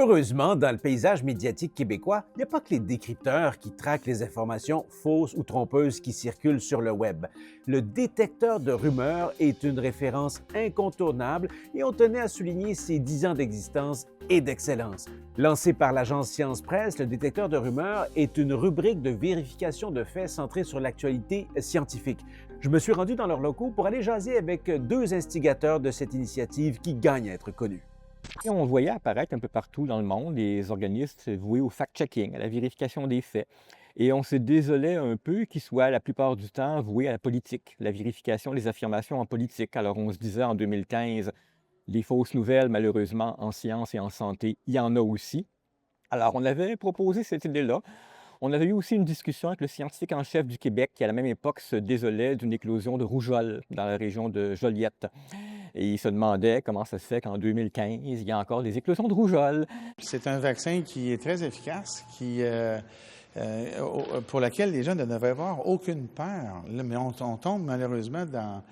Heureusement, dans le paysage médiatique québécois, il n'y a pas que les décrypteurs qui traquent les informations fausses ou trompeuses qui circulent sur le web. Le détecteur de rumeurs est une référence incontournable et on tenait à souligner ses 10 ans d'existence et d'excellence. Lancé par l'agence Science Presse, le détecteur de rumeurs est une rubrique de vérification de faits centrée sur l'actualité scientifique. Je me suis rendu dans leurs locaux pour aller jaser avec deux instigateurs de cette initiative qui gagne à être connue. Et on voyait apparaître un peu partout dans le monde des organismes voués au fact-checking, à la vérification des faits. Et on se désolait un peu qu'ils soient la plupart du temps voués à la politique, la vérification des affirmations en politique. Alors on se disait en 2015, les fausses nouvelles, malheureusement, en sciences et en santé, il y en a aussi. Alors on avait proposé cette idée-là. On avait eu aussi une discussion avec le scientifique en chef du Québec qui, à la même époque, se désolait d'une éclosion de rougeole dans la région de Joliette. Et il se demandait comment ça se fait qu'en 2015, il y a encore des éclosions de rougeole. C'est un vaccin qui est très efficace, pour lequel les gens ne devraient avoir aucune peur. Là, mais on tombe malheureusement dans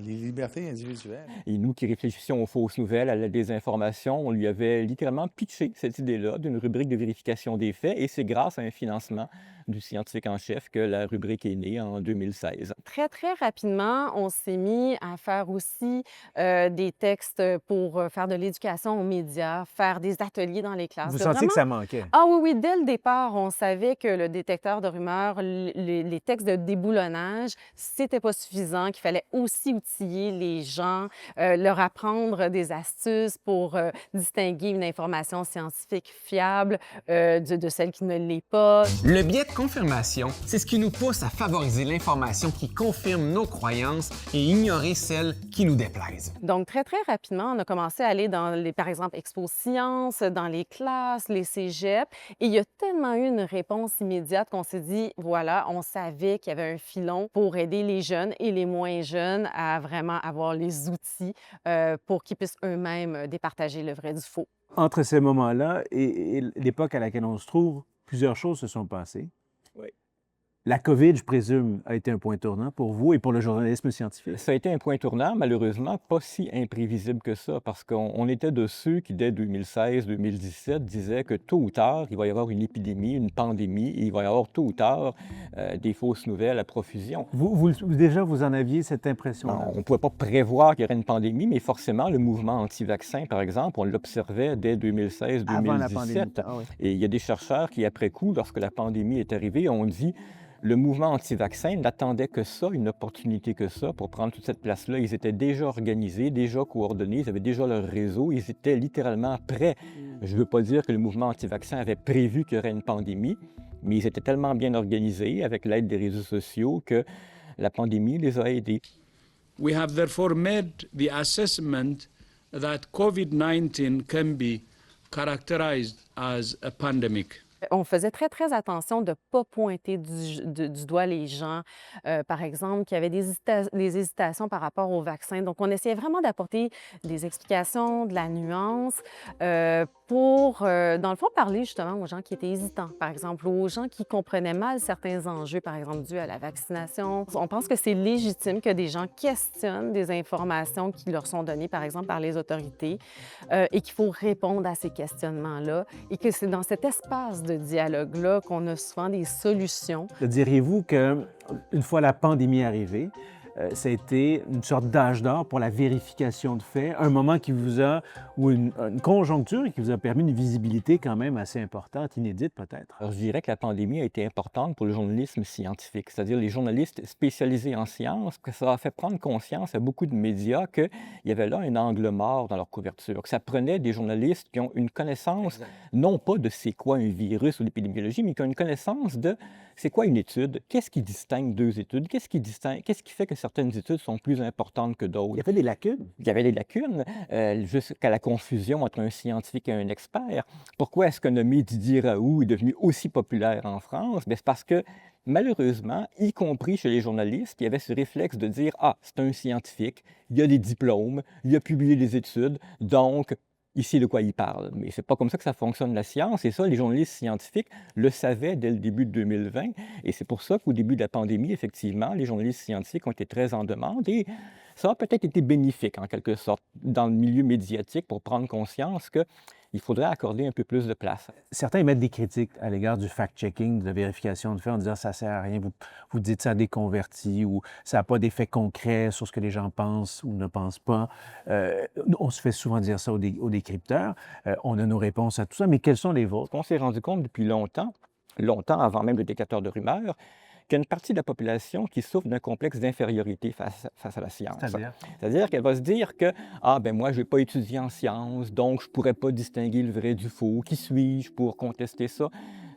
les libertés individuelles. Et nous qui réfléchissions aux fausses nouvelles, à la désinformation, on lui avait littéralement pitché cette idée-là d'une rubrique de vérification des faits. Et c'est grâce à un financement du scientifique en chef que la rubrique est née en 2016. Très, très rapidement, on s'est mis à faire aussi des textes pour faire de l'éducation aux médias, faire des ateliers dans les classes. Vous De sentiez que vraiment- ça manquait? Ah oui, oui, dès le départ, on savait que le détecteur de rumeurs, les textes de déboulonnage, c'était pas suffisant, qu'il fallait aussi outiller les gens, leur apprendre des astuces pour distinguer une information scientifique fiable de celle qui ne l'est pas. Le biais de confirmation, c'est ce qui nous pousse à favoriser l'information qui confirme nos croyances et ignorer celles qui nous déplaisent. Donc, très, très rapidement, on a commencé à aller dans les, par exemple, Expo Sciences, dans les classes, les cégeps. Et il y a tellement eu une réponse immédiate qu'on s'est dit, voilà, on savait qu'il y avait un filon pour aider les jeunes et les moins jeunes à vraiment avoir les outils pour qu'ils puissent eux-mêmes départager le vrai du faux. Entre ces moments-là et l'époque à laquelle on se trouve, plusieurs choses se sont passées. Oui. La COVID, je présume, a été un point tournant pour vous et pour le journalisme scientifique. Ça a été un point tournant, malheureusement, pas si imprévisible que ça, parce qu'on était de ceux qui, dès 2016-2017, disaient que tôt ou tard, il va y avoir une épidémie, une pandémie, et il va y avoir tôt ou tard des fausses nouvelles à profusion. Déjà, vous en aviez cette impression-là? On ne pouvait pas prévoir qu'il y aurait une pandémie, mais forcément, le mouvement anti-vaccin, par exemple, on l'observait dès 2016-2017. Avant la pandémie. Ah oui. Et il y a des chercheurs qui, après coup, lorsque la pandémie est arrivée, ont dit le mouvement anti-vaccin n'attendait que ça, une opportunité que ça, pour prendre toute cette place-là. Ils étaient déjà organisés, déjà coordonnés, ils avaient déjà leur réseau, ils étaient littéralement prêts. Je ne veux pas dire que le mouvement anti-vaccin avait prévu qu'il y aurait une pandémie, mais ils étaient tellement bien organisés avec l'aide des réseaux sociaux que la pandémie les a aidés. We have therefore made the assessment that COVID-19 can be characterized as a pandemic. On faisait très, très attention de ne pas pointer du doigt les gens, par exemple, qui avaient des hésitations par rapport au vaccin. Donc, on essayait vraiment d'apporter des explications, de la nuance pour, dans le fond, parler justement aux gens qui étaient hésitants, par exemple, aux gens qui comprenaient mal certains enjeux, par exemple, dus à la vaccination. On pense que c'est légitime que des gens questionnent des informations qui leur sont données, par exemple, par les autorités et qu'il faut répondre à ces questionnements-là et que c'est dans cet espace de dialogue-là qu'on a souvent des solutions. Diriez-vous qu'une fois la pandémie arrivée, ça a été une sorte d'âge d'or pour la vérification de faits, un moment qui vous a, ou une conjoncture qui vous a permis une visibilité quand même assez importante, inédite peut-être? Alors, je dirais que la pandémie a été importante pour le journalisme scientifique, c'est-à-dire les journalistes spécialisés en sciences, que ça a fait prendre conscience à beaucoup de médias qu'il y avait là un angle mort dans leur couverture, que ça prenait des journalistes qui ont une connaissance, non pas de c'est quoi un virus ou l'épidémiologie, mais qui ont une connaissance de c'est quoi une étude, qu'est-ce qui distingue deux études, qu'est-ce qui fait que certaines études sont plus importantes que d'autres. Il y avait des lacunes. Il y avait des lacunes, jusqu'à la confusion entre un scientifique et un expert. Pourquoi est-ce que nommé Didier Raoult est devenu aussi populaire en France? Bien, c'est parce que, malheureusement, y compris chez les journalistes, il y avait ce réflexe de dire « Ah, c'est un scientifique, il a des diplômes, il a publié des études, donc ici de quoi il parle ». Mais c'est pas comme ça que ça fonctionne la science, et ça, les journalistes scientifiques le savaient dès le début de 2020, et c'est pour ça qu'au début de la pandémie, effectivement, les journalistes scientifiques ont été très en demande, et ça a peut-être été bénéfique, en quelque sorte, dans le milieu médiatique pour prendre conscience que il faudrait accorder un peu plus de place. Certains émettent des critiques à l'égard du fact-checking, de la vérification de faits, en disant ça ne sert à rien, vous dites ça à des convertis ou ça n'a pas d'effet concret sur ce que les gens pensent ou ne pensent pas. On se fait souvent dire ça aux décrypteurs. On a nos réponses à tout ça, mais quelles sont les vôtres? On s'est rendu compte depuis longtemps avant même le détecteur de rumeurs, qu'il y a une partie de la population qui souffre d'un complexe d'infériorité face à la science. C'est-à-dire qu'elle va se dire que « Ah, ben moi, je n'ai pas étudié en sciences, donc je ne pourrais pas distinguer le vrai du faux. Qui suis-je pour contester ça? »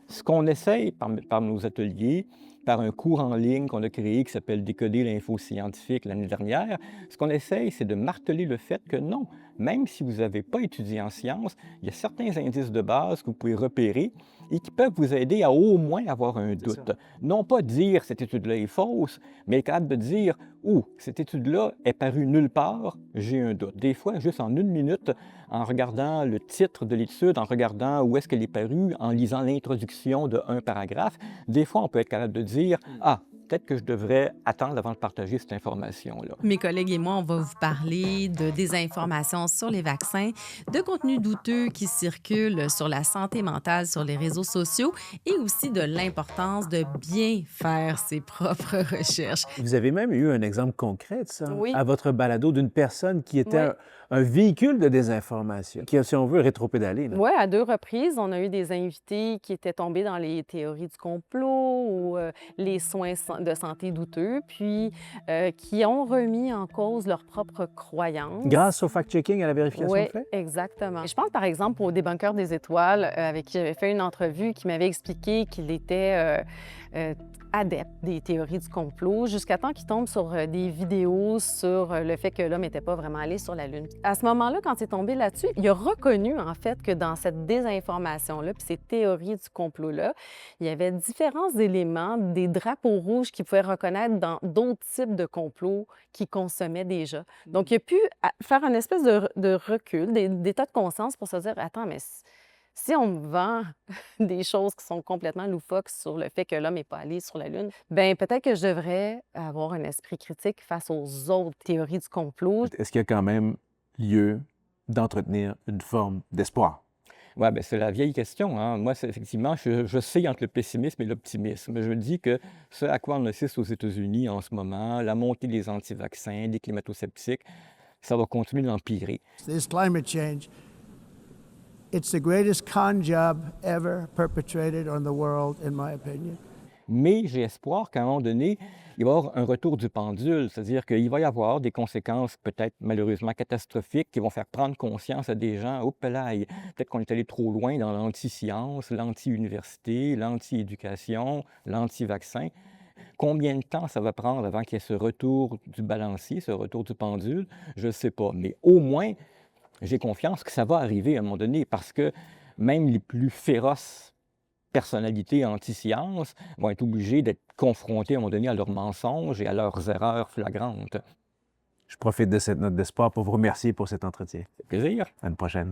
Ce qu'on essaye par nos ateliers, par un cours en ligne qu'on a créé qui s'appelle « Décoder l'info scientifique » l'année dernière, ce qu'on essaye, c'est de marteler le fait que non, même si vous n'avez pas étudié en sciences, il y a certains indices de base que vous pouvez repérer et qui peuvent vous aider à au moins avoir un doute. Non pas dire « cette étude-là est fausse », mais être capable de dire « Ouh, cette étude-là est parue nulle part, j'ai un doute ». Des fois, juste en 1 minute, en regardant le titre de l'étude, en regardant où est-ce qu'elle est parue, en lisant l'introduction de un paragraphe, des fois, on peut être capable de dire « Ah, peut-être que je devrais attendre avant de partager cette information-là. » Mes collègues et moi, on va vous parler de désinformation sur les vaccins, de contenus douteux qui circulent sur la santé mentale sur les réseaux sociaux et aussi de l'importance de bien faire ses propres recherches. Vous avez même eu un exemple concret de ça Oui. à votre balado d'une personne qui était Oui. un véhicule de désinformation, qui a, si on veut, rétropédalé. Oui, à 2 reprises, on a eu des invités qui étaient tombés dans les théories du complot ou les soins de santé douteux, puis qui ont remis en cause leurs propres croyances. Grâce au fact-checking, à la vérification Oui, de faits? exactement. Je pense par exemple au débunker des étoiles avec qui j'avais fait une entrevue qui m'avait expliqué qu'il était adepte des théories du complot jusqu'à temps qu'il tombe sur des vidéos sur le fait que l'homme n'était pas vraiment allé sur la Lune. À ce moment-là, quand il est tombé là-dessus, il a reconnu en fait que dans cette désinformation-là puis ces théories du complot-là, il y avait différents éléments, des drapeaux rouges qu'il pouvait reconnaître dans d'autres types de complots qu'il consommait déjà. Donc, il a pu faire une espèce de recul, d'état de conscience pour se dire « Attends, mais si on me vend des choses qui sont complètement loufoques sur le fait que l'homme n'est pas allé sur la Lune, bien peut-être que je devrais avoir un esprit critique face aux autres théories du complot. » Est-ce qu'il y a quand même lieu d'entretenir une forme d'espoir? Oui, bien, c'est la vieille question, hein. Moi, effectivement, je sais entre le pessimisme et l'optimisme. Je me dis que ce à quoi on assiste aux États-Unis en ce moment, la montée des anti-vaccins, des climato-sceptiques, ça va continuer d'empirer. This climate change, it's the greatest con job ever perpetrated on the world, in my opinion. Mais j'ai espoir qu'à un moment donné, il va y avoir un retour du pendule, c'est-à-dire qu'il va y avoir des conséquences peut-être malheureusement catastrophiques qui vont faire prendre conscience à des gens, oh pelaille, peut-être qu'on est allé trop loin dans l'anti-science, l'anti-université, l'anti-éducation, l'anti-vaccin. Combien de temps ça va prendre avant qu'il y ait ce retour du balancier, ce retour du pendule? Je ne sais pas, mais au moins, j'ai confiance que ça va arriver à un moment donné parce que même les plus féroces personnalités anti-science vont être obligées d'être confrontées à un moment donné à leurs mensonges et à leurs erreurs flagrantes. Je profite de cette note d'espoir pour vous remercier pour cet entretien. C'est plaisir. À une prochaine.